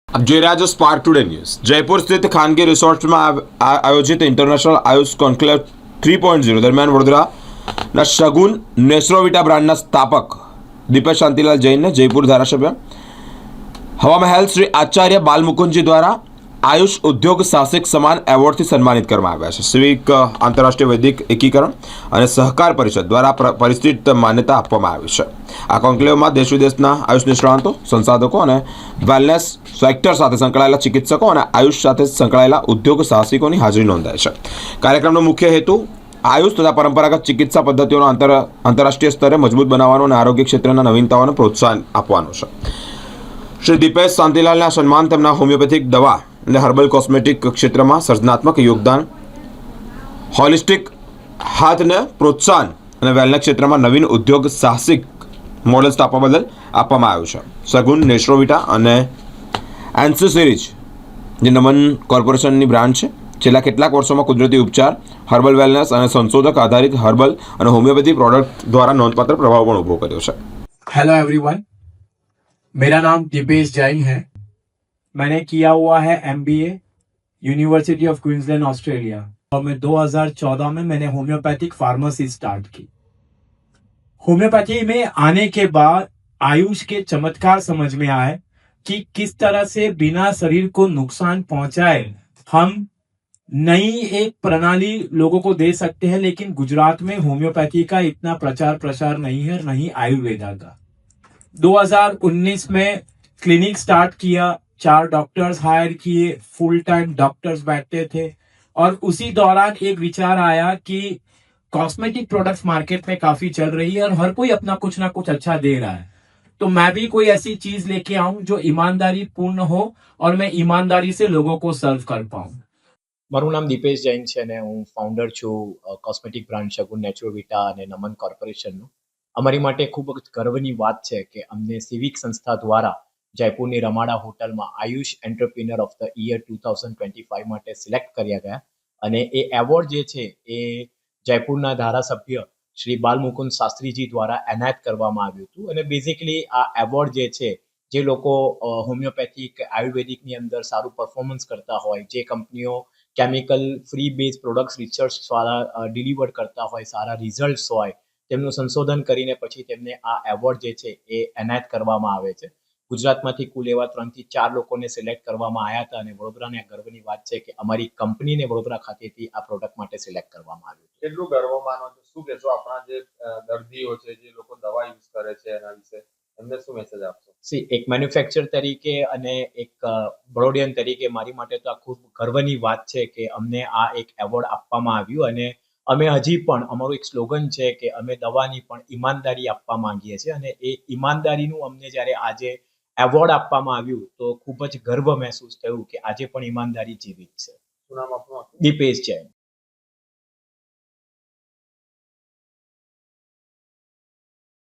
આપ જોઈ રહ્યા છો સ્પાર્ક ટુડે ન્યૂઝ। જયપુર સ્થિત ખાનગી રિસોર્ટમાં આયોજિત ઇન્ટરનેશનલ આયુષ કોન્ક્લેવ 3.0 દરમિયાન વડોદરાના શગુન નેસ્રોવિટા બ્રાન્ડના સ્થાપક દીપેશ શાંતિલાલ જૈનને જયપુર ધારાસભ્ય હવા મહેલ શ્રી આચાર્ય બાલમુકુંદજી દ્વારા આયુષ ઉદ્યોગ સાહસિક સમાન એવોર્ડથી સન્માનિત કરવામાં આવ્યા છે। સિવિક આંતરરાષ્ટ્રીય વૈદિક એકીકરણ અને સહકાર પરિષદ દ્વારા પરિસ્થિત માન્યતા આપવામાં આવી છે। આ કોન્ક્લેવમાં દેશ વિદેશના આયુષ નિષ્ણાતો, સંશોધકો અને વેલનેસ સેક્ટર સાથે સંકળાયેલા ચિકિત્સકો અને આયુષ સાથે સંકળાયેલા ઉદ્યોગ સાહસિકોની હાજરી નોંધાઈ છે। કાર્યક્રમનો મુખ્ય હેતુ આયુષ તથા પરંપરાગત ચિકિત્સા પદ્ધતિઓનો આંતરરાષ્ટ્રીય સ્તરે મજબૂત બનાવવાનો અને આરોગ્ય ક્ષેત્રના નવીનતાઓને પ્રોત્સાહન આપવાનો છે। શ્રી દીપેશ શાંતિલાલના સન્માન તેમના હોમિયોપેથિક દવા અને હર્બલ કોસ્મેટિક ક્ષેત્રમાં સર્જનાત્મક યોગદાન, હોલિસ્ટિક હાથને પ્રોત્સાહન અને વેલનેસ ક્ષેત્રમાં નવીન ઉદ્યોગ સાહસિક મોડેલ સ્થાપવા બદલ આપવામાં આવ્યું છે। સગુન નેસ્રોવિટા અને એન્સી સિરીઝ જે નમન કોર્પોરેશનની બ્રાન્ડ છે, છેલ્લા કેટલાક વર્ષોમાં કુદરતી ઉપચાર, હર્બલ વેલનેસ અને સંશોધક આધારિત હર્બલ અને હોમિયોપેથી પ્રોડક્ટ દ્વારા નોંધપાત્ર પ્રભાવ પણ ઊભો કર્યો છે। हेलो एवरीवन, मेरा नाम दीपेश जैन है। मैंने किया हुआ है MBA university of Queensland Australia और मैं 2014 में मैंने होम्योपैथिक फार्मेसी स्टार्ट की। होम्योपैथी में आने के बाद आयुष के चमत्कार समझ में आए कि किस तरह से बिना शरीर को नुकसान पहुंचाए हम नई एक प्रणाली लोगों को दे सकते हैं। लेकिन गुजरात में होम्योपैथी का इतना प्रचार प्रसार नहीं है, नहीं आयुर्वेदा का। 2019 में क्लिनिक स्टार्ट किया, 4 डॉक्टर्स हायर किए, फुल टाइम डॉक्टर्स बैठते थे और उसी दौरान एक विचार आया कि कॉस्मेटिक प्रोडक्ट्स मार्केट में काफी चल रही है और हर कोई अपना कुछ ना कुछ अच्छा दे रहा है, तो मैं भी कोई ऐसी चीज लेके आऊं जो ईमानदारी पूर्ण हो और मैं ईमानदारी से लोगों को सर्व कर पाऊं। મારું નામ દીપેશ જૈન છે અને હું ફાઉન્ડર છું કોસ્મેટિક બ્રાન્ડ શગુન નેચરોવિટા અને નમન કોર્પોરેશનનું। અમારી માટે ખૂબ જ ગર્વની વાત છે કે અમને સિવિક સંસ્થા દ્વારા જયપુરની રમાડા હોટલમાં Ayush entrepreneur of the year 2025 માટે સિલેક્ટ કર્યા ગયા અને એ એવોર્ડ જે છે એ જયપુરના ધારાસભ્ય શ્રી બાલમુકુંદ શાસ્ત્રીજી દ્વારા એનાયત કરવામાં આવ્યું હતું। અને બેઝિકલી આ એવોર્ડ જે છે, જે લોકો હોમિયોપેથિક આયુર્વેદિકની અંદર સારું પરફોર્મન્સ કરતા હોય, જે કંપનીઓ chemical free base products research દ્વારા ડિલિવર કરતા હોય, સારા રિઝલ્ટ્સ હોય, તેમનું સંશોધન કરીને પછી તેમને આ એવોર્ડ જે છે એ એનાયત કરવામાં આવે છે। ગુજરાતમાંથી કુલ એવા 3 થી 4 લોકોને સિલેક્ટ કરવામાં આવ્યા હતા અને વડોદરાને ગર્વની વાત છે કે અમારી કંપનીને વડોદરા ખાતેથી આ પ્રોડક્ટ માટે સિલેક્ટ કરવામાં આવ્યું છે। કેટલું ગર્વ માનો છો? શું કહેશો આપણા જે દર્દીઓ છે, જે લોકો દવા યુઝ કરે છે, એના વિશે એમને શું મેસેજ આપશો? એક મેન્યુફેક્ચર તરીકે અને એક બરોડિયન તરીકે મારી માટે તો આ ખૂબ ગર્વની વાત છે કે અમને આ એક એવોર્ડ આપવામાં આવ્યું અને અમે હજી પણ અમારું એક સ્લોગન છે કે અમે દવાની પણ ઈમાનદારી આપવા માંગીએ છીએ અને એ ઈમાનદારીનું અમને જ્યારે આજે એવોર્ડ આપવામાં આવ્યું તો ખૂબ જ ગર્વ મહેસૂસ થયું કે આજે પણ ઈમાનદારી જીવિત છે। શું નામ આપનું? દીપેશ જૈન।